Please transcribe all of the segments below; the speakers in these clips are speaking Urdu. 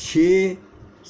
6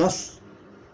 10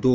2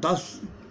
10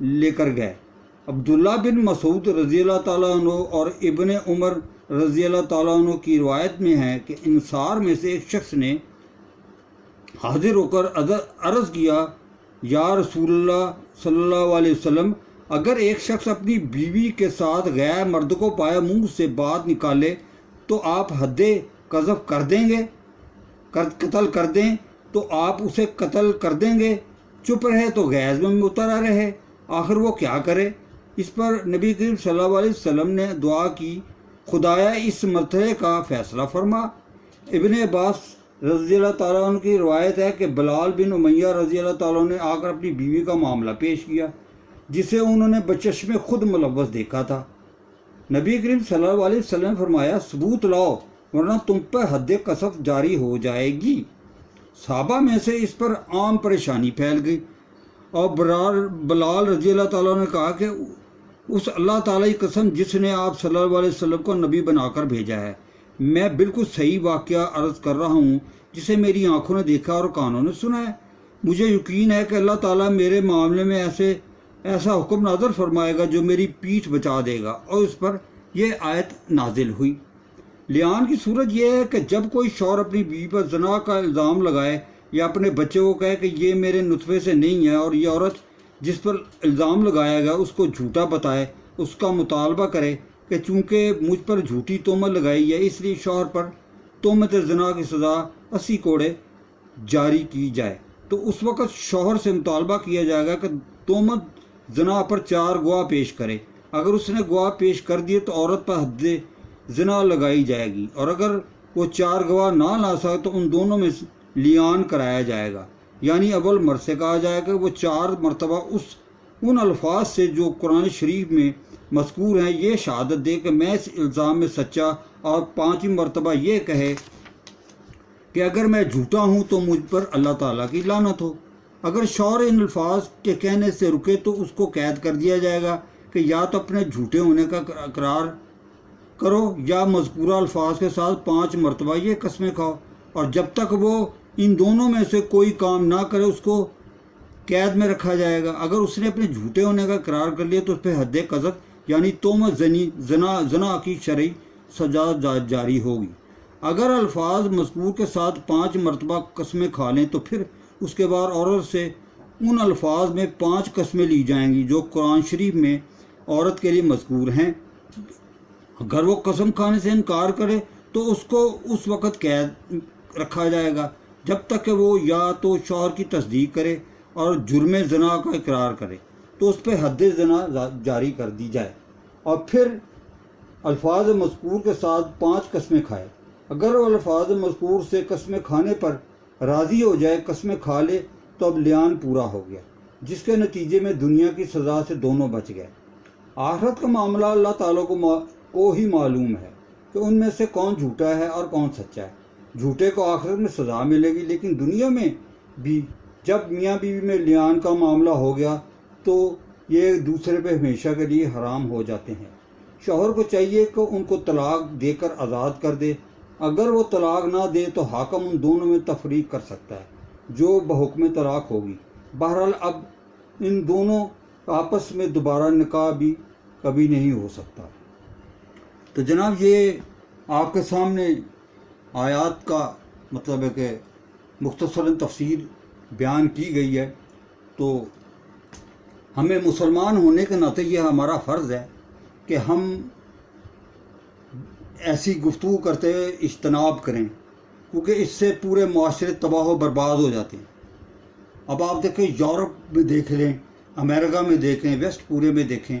لے کر گئے۔ عبداللہ بن مسعود رضی اللہ تعالیٰ عنہ اور ابن عمر رضی اللہ تعالیٰ عنہ کی روایت میں ہے کہ انصار میں سے ایک شخص نے حاضر ہو کر عرض کیا، یا رسول اللہ صلی اللہ علیہ وسلم، اگر ایک شخص اپنی بیوی کے ساتھ غیر مرد کو پایا منہ سے بات نکالے تو آپ حد قذف کر دیں گے، قتل کر دیں تو آپ اسے قتل کر دیں گے؟ چپ رہے تو غیظ میں مبتلا رہے، آخر وہ کیا کرے؟ اس پر نبی کریم صلی اللہ علیہ وسلم نے دعا کی، خدایا اس مسئلے کا فیصلہ فرما۔ ابن عباس رضی اللہ تعالیٰ عنہ کی روایت ہے کہ بلال بن امیہ رضی اللہ تعالیٰ عنہ نے آ کر اپنی بیوی کا معاملہ پیش کیا جسے انہوں نے بچشم خود ملوث دیکھا تھا۔ نبی کریم صلی اللہ علیہ وسلم نے فرمایا، ثبوت لاؤ ورنہ تم پر حد قذف جاری ہو جائے گی۔ صحابہ میں سے اس پر عام پریشانی پھیل گئی اور بلال رضی اللہ تعالیٰ نے کہا کہ اس اللہ تعالیٰ کی قسم جس نے آپ صلی اللہ علیہ وسلم کو نبی بنا کر بھیجا ہے، میں بالکل صحیح واقعہ عرض کر رہا ہوں جسے میری آنکھوں نے دیکھا اور کانوں نے سنا ہے۔ مجھے یقین ہے کہ اللہ تعالیٰ میرے معاملے میں ایسا حکم نازل فرمائے گا جو میری پیٹھ بچا دے گا، اور اس پر یہ آیت نازل ہوئی۔ لیان کی صورت یہ ہے کہ جب کوئی شوہر اپنی بیوی پر زنا کا الزام لگائے یا اپنے بچے کو کہے کہ یہ میرے نطفے سے نہیں ہے، اور یہ عورت جس پر الزام لگایا گیا اس کو جھوٹا بتائے، اس کا مطالبہ کرے کہ چونکہ مجھ پر جھوٹی تہمت لگائی ہے اس لیے شوہر پر تہمت زنا کی سزا 80 کوڑے جاری کی جائے، تو اس وقت شوہر سے مطالبہ کیا جائے گا کہ تہمت زنا پر 4 گواہ پیش کرے۔ اگر اس نے گواہ پیش کر دیے تو عورت پر حد زنا لگائی جائے گی، اور اگر وہ 4 گواہ نہ لا سکے تو ان دونوں میں لیان کرایا جائے گا، یعنی اول مرد سے کہا جائے گا کہ وہ 4 مرتبہ ان الفاظ سے جو قرآن شریف میں مذکور ہیں یہ شہادت دے کہ میں اس الزام میں سچا، اور 5ویں مرتبہ یہ کہے کہ اگر میں جھوٹا ہوں تو مجھ پر اللہ تعالیٰ کی لعنت ہو۔ اگر شوہر ان الفاظ کے کہنے سے رکے تو اس کو قید کر دیا جائے گا کہ یا تو اپنے جھوٹے ہونے کا اقرار کرو یا مذکورہ الفاظ کے ساتھ 5 مرتبہ یہ قسمیں کھاؤ، اور جب تک وہ ان دونوں میں سے کوئی کام نہ کرے اس کو قید میں رکھا جائے گا۔ اگر اس نے اپنے جھوٹے ہونے کا اقرار کر لیا تو اس پہ حد قذف یعنی تہمت زنا کی شرعی سزا جاری ہوگی۔ اگر الفاظ مذکور کے ساتھ 5 مرتبہ قسمیں کھا لیں تو پھر اس کے بعد عورت سے ان الفاظ میں 5 قسمیں لی جائیں گی جو قرآن شریف میں عورت کے لیے مذکور ہیں۔ اگر وہ قسم کھانے سے انکار کرے تو اس کو اس وقت قید رکھا جائے گا جب تک کہ وہ یا تو شوہر کی تصدیق کرے اور جرم زنا کا اقرار کرے تو اس پہ حد زنا جاری کر دی جائے، اور پھر الفاظ مذکور کے ساتھ 5 قسمیں کھائے۔ اگر وہ الفاظ مذکور سے قسمیں کھانے پر راضی ہو جائے، قسمیں کھا لے، تو اب لیان پورا ہو گیا، جس کے نتیجے میں دنیا کی سزا سے دونوں بچ گئے۔ آخرت کا معاملہ اللہ تعالیٰ کو ہی معلوم ہے کہ ان میں سے کون جھوٹا ہے اور کون سچا ہے۔ جھوٹے کو آخرت میں سزا ملے گی، لیکن دنیا میں بھی جب میاں بیوی میں لیان کا معاملہ ہو گیا تو یہ ایک دوسرے پہ ہمیشہ کے لیے حرام ہو جاتے ہیں۔ شوہر کو چاہیے کہ ان کو طلاق دے کر آزاد کر دے، اگر وہ طلاق نہ دے تو حاکم ان دونوں میں تفریق کر سکتا ہے جو بحکم طلاق ہوگی۔ بہرحال اب ان دونوں آپس میں دوبارہ نکاح بھی کبھی نہیں ہو سکتا۔ تو جناب یہ آپ کے سامنے آیات کا مطلب ہے کہ مختصراً تفسیر بیان کی گئی ہے، تو ہمیں مسلمان ہونے کے ناطے یہ ہمارا فرض ہے کہ ہم ایسی گفتگو کرتے ہوئے اجتناب کریں، کیونکہ اس سے پورے معاشرے تباہ و برباد ہو جاتے ہیں۔ اب آپ دیکھیں، یورپ میں دیکھ لیں، امریکہ میں دیکھیں، ویسٹ پورے میں دیکھیں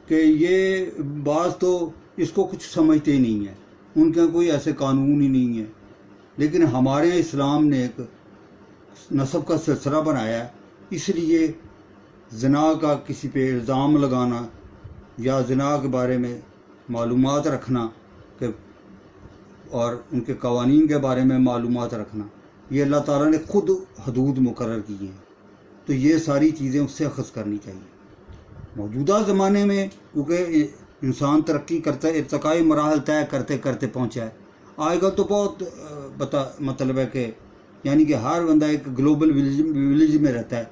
کہ یہ بعض تو اس کو کچھ سمجھتے ہی نہیں ہیں، ان کے کوئی ایسے قانون ہی نہیں ہے، لیکن ہمارے یہاں اسلام نے ایک نسب کا سلسلہ بنایا ہے۔ اس لیے زنا کا کسی پہ الزام لگانا یا زنا کے بارے میں معلومات رکھنا اور ان کے قوانین کے بارے میں معلومات رکھنا، یہ اللہ تعالیٰ نے خود حدود مقرر کی ہیں، تو یہ ساری چیزیں اس سے اخذ کرنی چاہیے۔ موجودہ زمانے میں کیونکہ انسان ترقی کرتا ہے، ارتقائی مراحل طے کرتے کرتے پہنچا ہے، آج کل تو بہت مطلب ہے کہ یعنی کہ ہر بندہ ایک گلوبل ولیج میں رہتا ہے،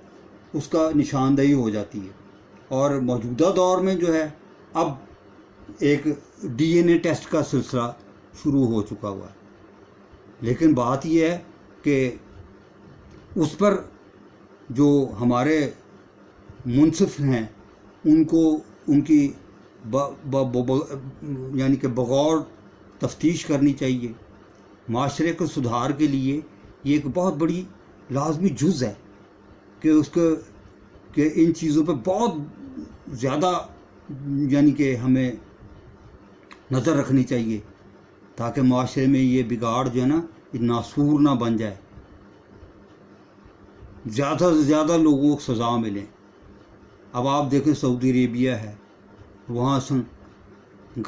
اس کا نشاندہی ہو جاتی ہے۔ اور موجودہ دور میں جو ہے اب ایک ڈی این اے ٹیسٹ کا سلسلہ شروع ہو چکا ہوا ہے. لیکن بات یہ ہے کہ اس پر جو ہمارے منصف ہیں ان کو ان کی یعنی کہ بغور تفتیش کرنی چاہیے. معاشرے کو سدھار کے لیے یہ ایک بہت بڑی لازمی جز ہے کہ اس کو کہ ان چیزوں پہ بہت زیادہ یعنی کہ ہمیں نظر رکھنی چاہیے تاکہ معاشرے میں یہ بگاڑ جو ہے نا یہ ناسور نہ بن جائے, زیادہ سے زیادہ لوگوں کو سزا ملے. اب آپ دیکھیں سعودی عربیہ ہے, وہاں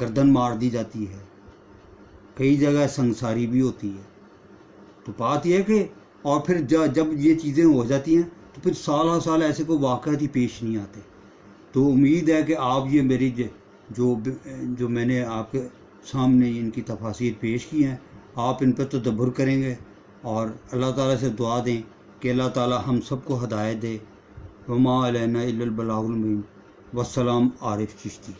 گردن مار دی جاتی ہے, کئی جگہ سنساری بھی ہوتی ہے. تو بات یہ ہے کہ اور پھر جب یہ چیزیں ہو جاتی ہیں تو پھر سال ہر سال ایسے کوئی واقعات ہی پیش نہیں آتے. تو امید ہے کہ آپ یہ میری جو میں نے آپ کے سامنے ان کی تفاصیر پیش کی ہیں آپ ان پہ تدبر کریں گے اور اللہ تعالیٰ سے دعا دیں کہ اللہ تعالیٰ ہم سب کو ہدایت دے. وما علینا الا البلاغ المبین. والسلام. عارف چشتی.